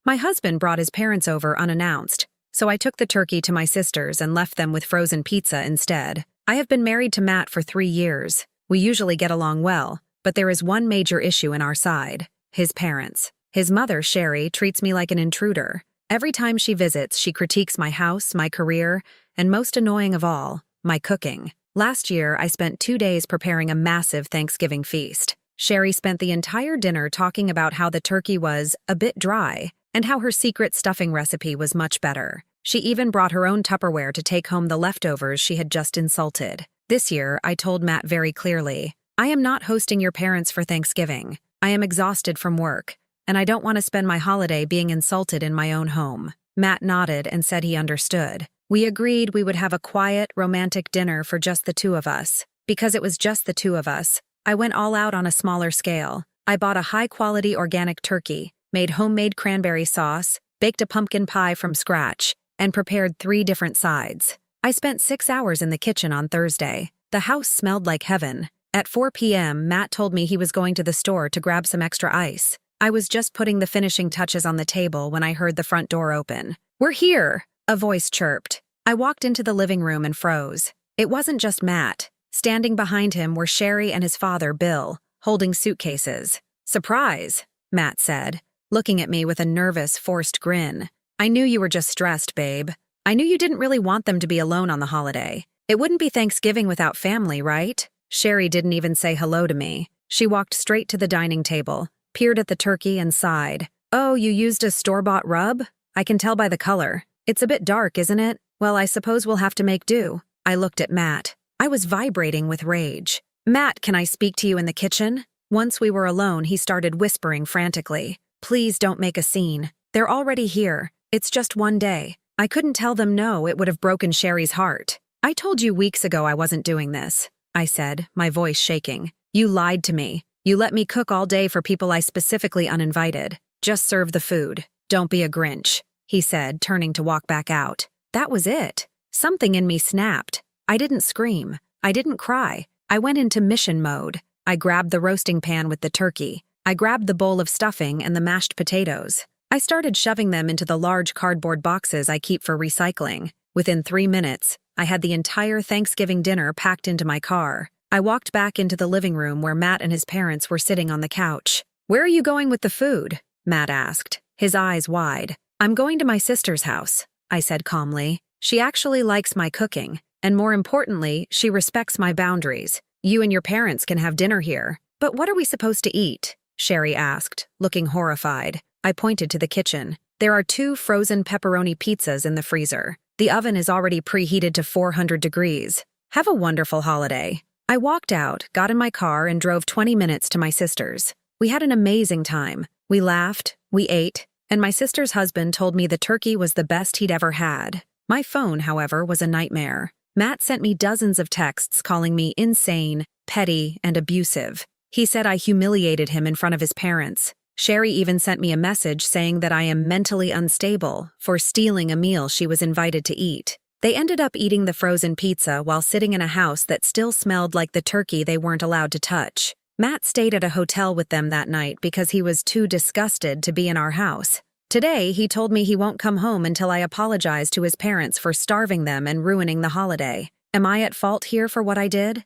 My husband brought his parents over unannounced, so I took the turkey to my sisters and left them with frozen pizza instead. I have been married to Matt for 3 years. We usually get along well, but there is one major issue in our side: his parents. His mother, Sherry, treats me like an intruder. Every time she visits, she critiques my house, my career, and most annoying of all, my cooking. Last year, I spent 2 days preparing a massive Thanksgiving feast. Sherry spent the entire dinner talking about how the turkey was a bit dry and how her secret stuffing recipe was much better. She even brought her own Tupperware to take home the leftovers she had just insulted. This year, I told Matt very clearly, I am not hosting your parents for Thanksgiving. I am exhausted from work, and I don't want to spend my holiday being insulted in my own home. Matt nodded and said he understood. We agreed we would have a quiet, romantic dinner for just the two of us. Because it was just the two of us, I went all out on a smaller scale. I bought a high-quality organic turkey, made homemade cranberry sauce, baked a pumpkin pie from scratch, and prepared 3 different sides. I spent 6 hours in the kitchen on Thursday. The house smelled like heaven. At 4 p.m., Matt told me he was going to the store to grab some extra ice. I was just putting the finishing touches on the table when I heard the front door open. "We're here!" a voice chirped. I walked into the living room and froze. It wasn't just Matt. Standing behind him were Sherry and his father, Bill, holding suitcases. "Surprise," Matt said, looking at me with a nervous, forced grin. "I knew you were just stressed, babe. I knew you didn't really want them to be alone on the holiday. It wouldn't be Thanksgiving without family, right?" Sherry didn't even say hello to me. She walked straight to the dining table, peered at the turkey, and sighed. "Oh, you used a store-bought rub? I can tell by the color. It's a bit dark, isn't it? Well, I suppose we'll have to make do." I looked at Matt. I was vibrating with rage. "Matt, can I speak to you in the kitchen?" Once we were alone, he started whispering frantically. "Please don't make a scene. They're already here. It's just one day." I couldn't tell them no, it would have broken Sherry's heart. "I told you weeks ago I wasn't doing this," I said, my voice shaking. "You lied to me. You let me cook all day for people I specifically uninvited. Just serve the food. Don't be a Grinch," he said, turning to walk back out. That was it. Something in me snapped. I didn't scream. I didn't cry. I went into mission mode. I grabbed the roasting pan with the turkey. I grabbed the bowl of stuffing and the mashed potatoes. I started shoving them into the large cardboard boxes I keep for recycling. Within 3 minutes, I had the entire Thanksgiving dinner packed into my car. I walked back into the living room where Matt and his parents were sitting on the couch. "Where are you going with the food?" Matt asked, his eyes wide. "I'm going to my sister's house," I said calmly. "She actually likes my cooking, and more importantly, she respects my boundaries. You and your parents can have dinner here." "But what are we supposed to eat?" Sherry asked, looking horrified. I pointed to the kitchen. "There are 2 frozen pepperoni pizzas in the freezer. The oven is already preheated to 400 degrees. Have a wonderful holiday." I walked out, got in my car, and drove 20 minutes to my sister's. We had an amazing time. We laughed, we ate, and my sister's husband told me the turkey was the best he'd ever had. My phone, however, was a nightmare. Matt sent me dozens of texts calling me insane, petty, and abusive. He said I humiliated him in front of his parents. Sherry even sent me a message saying that I am mentally unstable for stealing a meal she was invited to eat. They ended up eating the frozen pizza while sitting in a house that still smelled like the turkey they weren't allowed to touch. Matt stayed at a hotel with them that night because he was too disgusted to be in our house. Today, he told me he won't come home until I apologize to his parents for starving them and ruining the holiday. Am I at fault here for what I did?